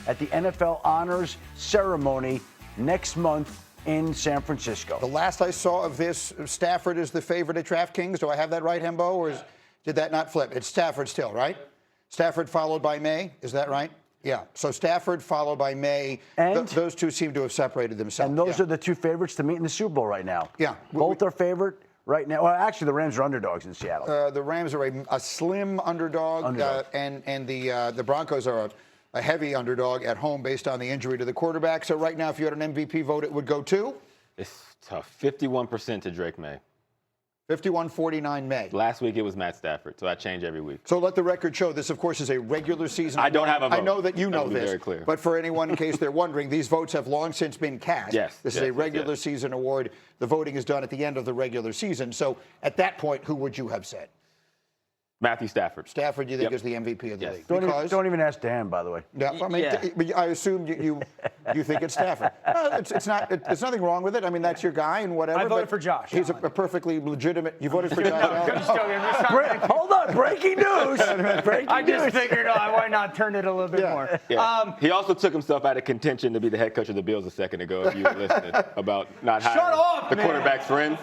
at the NFL Honors Ceremony next month in San Francisco. The last I saw of this, Stafford is the favorite at DraftKings. Do I have that right, Hembo, or did that not flip? It's Stafford still, right? Stafford followed by Maye. Is that right? Yeah. So Stafford followed by Maye. And those two seem to have separated themselves. And those are the two favorites to meet in the Super Bowl right now. Yeah. Both are favorite right now. Well, actually, the Rams are underdogs in Seattle. The Rams are a slim underdog. And the Broncos are a heavy underdog at home based on the injury to the quarterback. So right now, if you had an MVP vote, it would go to? It's tough. 51% to Drake Maye. 51-49 Maye. Last week it was Matt Stafford, so I change every week. So let the record show this, of course, is a regular season. I don't have a vote. I know that you know this. Very clear. But for anyone, in case they're wondering, these votes have long since been cast. Yes. This is a regular season award. The voting is done at the end of the regular season. So at that point, who would you have said? Matthew Stafford. Stafford, you think, is the MVP of the league? Don't even ask Dan, by the way. Yeah, I mean, but I assume you think it's Stafford. It's not. It's nothing wrong with it. I mean, that's your guy and whatever. I voted for Josh. He's a perfectly legitimate. You voted for Josh Allen? Hold on, breaking news. I just figured, why not turn it a little bit more? Yeah. He also took himself out of contention to be the head coach of the Bills a second ago, if you were listening, about not hiring the quarterback's friends.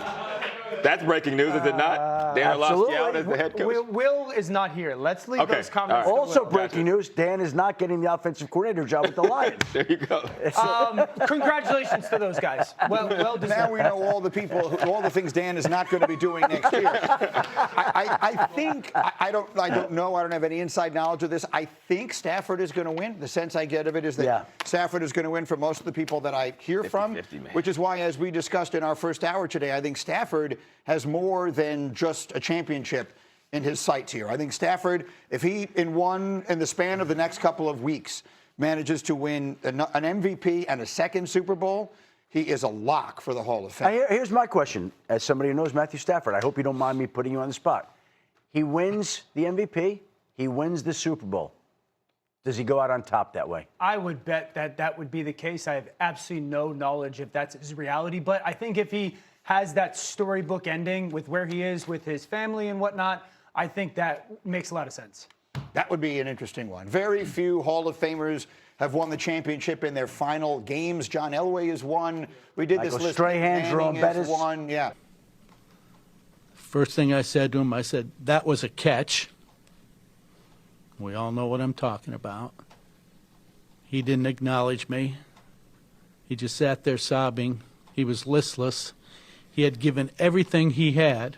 That's breaking news, is it not? Dan Orlovsky out as the head coach. Will is not here. Let's leave those comments. Right. Also breaking news, Dan is not getting the offensive coordinator job with the Lions. There you go. Congratulations to those guys. Well deserved. Now we know all the things Dan is not going to be doing next year. I think, I don't know, I don't have any inside knowledge of this. I think Stafford is going to win. The sense I get of it is that Stafford is going to win for most of the people that I hear from, which is why, as we discussed in our first hour today, I think Stafford has more than just a championship in his sights here. I think Stafford, if he in the span of the next couple of weeks manages to win an MVP and a second Super Bowl, he is a lock for the Hall of Fame. Here's my question, as somebody who knows Matthew Stafford. I hope you don't mind me putting you on the spot. He wins the MVP. He wins the Super Bowl. Does he go out on top that way? I would bet that would be the case. I have absolutely no knowledge if that's his reality. But I think if he has that storybook ending with where he is with his family and whatnot, I think that makes a lot of sense. That would be an interesting one. Very few Hall of Famers have won the championship in their final games. John Elway has won. We did Michael this list. Strahan, Jerome Bettis won. Yeah. First thing I said to him, I said, that was a catch. We all know what I'm talking about. He didn't acknowledge me. He just sat there sobbing. He was listless. He had given everything he had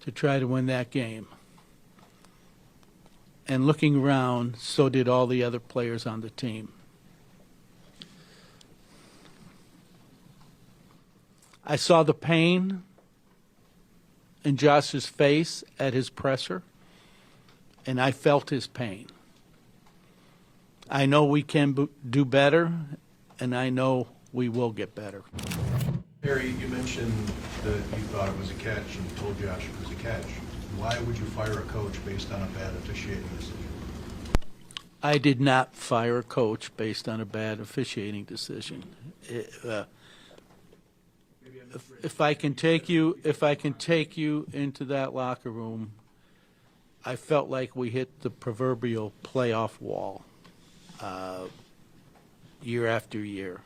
to try to win that game. And looking around, so did all the other players on the team. I saw the pain in Josh's face at his presser, and I felt his pain. I know we can do better, and I know we will get better. Harry, you mentioned that you thought it was a catch and told Josh it was a catch. Why would you fire a coach based on a bad officiating decision? I did not fire a coach based on a bad officiating decision. If I can take you into that locker room, I felt like we hit the proverbial playoff wall year after year.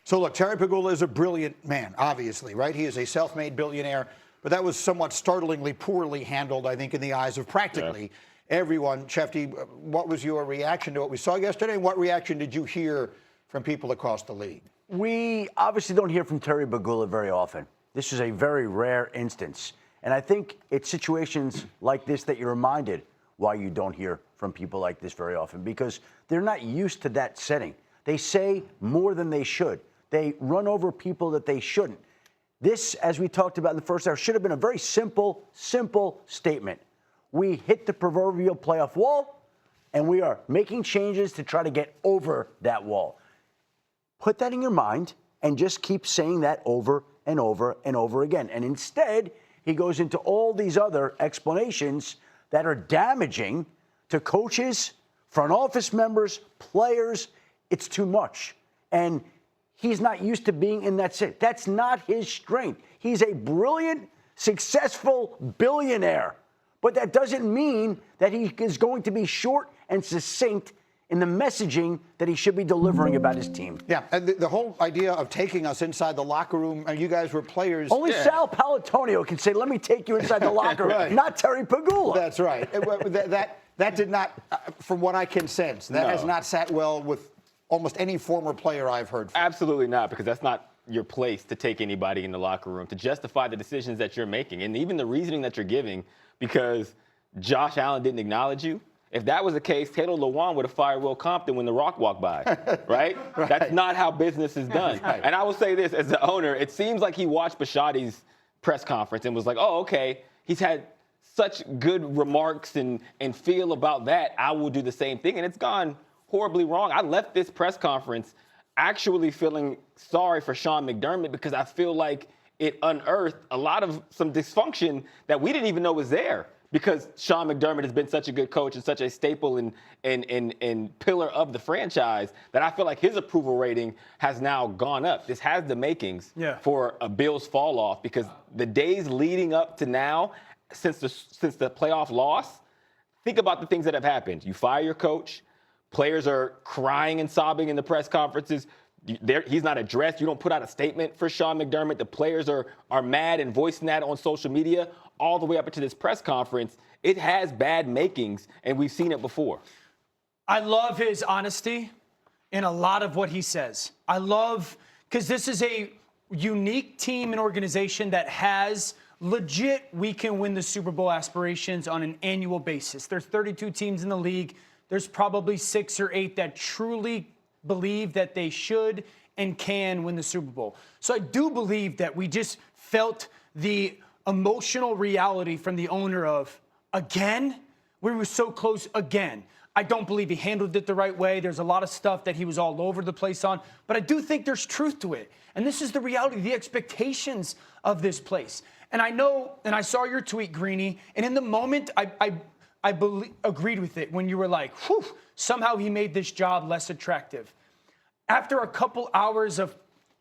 So look, Terry Pegula is a brilliant man, obviously, right? He is a self-made billionaire, but that was somewhat startlingly poorly handled, I think, in the eyes of practically everyone. Schefter, what was your reaction to what we saw yesterday, and what reaction did you hear from people across the league? We obviously don't hear from Terry Pegula very often. This is a very rare instance. And I think it's situations like this that you're reminded why you don't hear from people like this very often, because they're not used to that setting. They say more than they should. They run over people that they shouldn't. This, as we talked about in the first hour, should have been a very simple statement. We hit the proverbial playoff wall, and we are making changes to try to get over that wall. Put that in your mind and just keep saying that over and over and over again. And instead, he goes into all these other explanations that are damaging to coaches, front office members, players. It's too much. And he's not used to being in that situation. That's not his strength. He's a brilliant, successful billionaire. But that doesn't mean that he is going to be short and succinct in the messaging that he should be delivering about his team. Yeah, and the whole idea of taking us inside the locker room, and you guys were players. Only Sal Paolantonio can say, let me take you inside the locker room, Right. not Terry Pegula. That's right. That did not, from what I can sense, that has not sat well with almost any former player I've heard from. Absolutely not, because that's not your place to take anybody in the locker room, to justify the decisions that you're making, and even the reasoning that you're giving, because Josh Allen didn't acknowledge you. If that was the case, Taylor Lewan would have fired Will Compton when The Rock walked by, right? That's not how business is done. Right. And I will say this, as the owner, it seems like he watched Bisciotti's press conference and was like, oh, okay, he's had such good remarks and feel about that, I will do the same thing. And it's gone horribly wrong. I left this press conference actually feeling sorry for Sean McDermott because I feel like it unearthed a lot of some dysfunction that we didn't even know was there, because Sean McDermott has been such a good coach and such a staple and pillar of the franchise that I feel like his approval rating has now gone up. This has the makings for a Bills fall off, because the days leading up to now, since the playoff loss, think about the things that have happened. You fire your coach. Players are crying and sobbing in the press conferences. He's not addressed. You don't put out a statement for Sean McDermott. The players are mad and voicing that on social media all the way up into this press conference. It has bad makings, and we've seen it before. I love his honesty in a lot of what he says. I love, because this is a unique team and organization that has legit, we can win the Super Bowl aspirations on an annual basis. There's 32 teams in the league. There's probably 6 or 8 that truly believe that they should and can win the Super Bowl. So I do believe that we just felt the emotional reality from the owner of, again, we were so close again. I don't believe he handled it the right way. There's a lot of stuff that he was all over the place on, but I do think there's truth to it. And this is the reality, the expectations of this place. And I know, and I saw your tweet, Greeny, and in the moment, I agreed with it when you were like, whew, somehow he made this job less attractive. After a couple hours of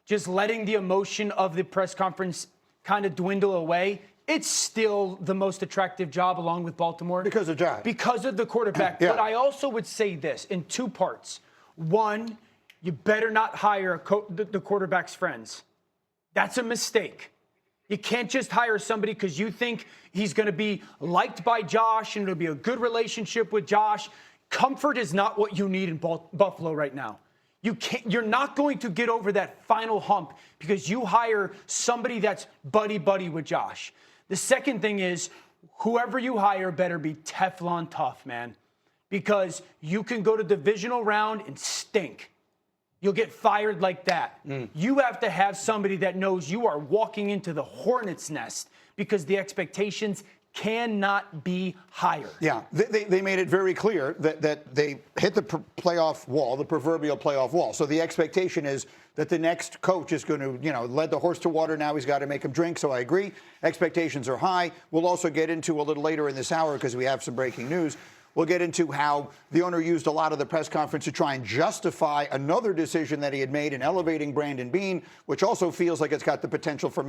just letting the emotion of the press conference kind of dwindle away, it's still the most attractive job along with Baltimore. Because of Josh. Because of the quarterback. Yeah. But I also would say this in 2 parts. One, you better not hire the quarterback's friends. That's a mistake. You can't just hire somebody because you think he's going to be liked by Josh and it'll be a good relationship with Josh. Comfort is not what you need in Buffalo right now. You're not going to get over that final hump because you hire somebody that's buddy-buddy with Josh. The second thing is, whoever you hire better be Teflon tough, man, because you can go to divisional round and stink. You'll get fired like that. You have to have somebody that knows you are walking into the hornet's nest, because the expectations cannot be higher. Yeah, they made it very clear that they hit the playoff wall, the proverbial playoff wall. So the expectation is that the next coach is going to, lead the horse to water. Now he's got to make him drink. So I agree. Expectations are high. We'll also get into a little later in this hour, because we have some breaking news. We'll get into how the owner used a lot of the press conference to try and justify another decision that he had made in elevating Brandon Beane, which also feels like it's got the potential for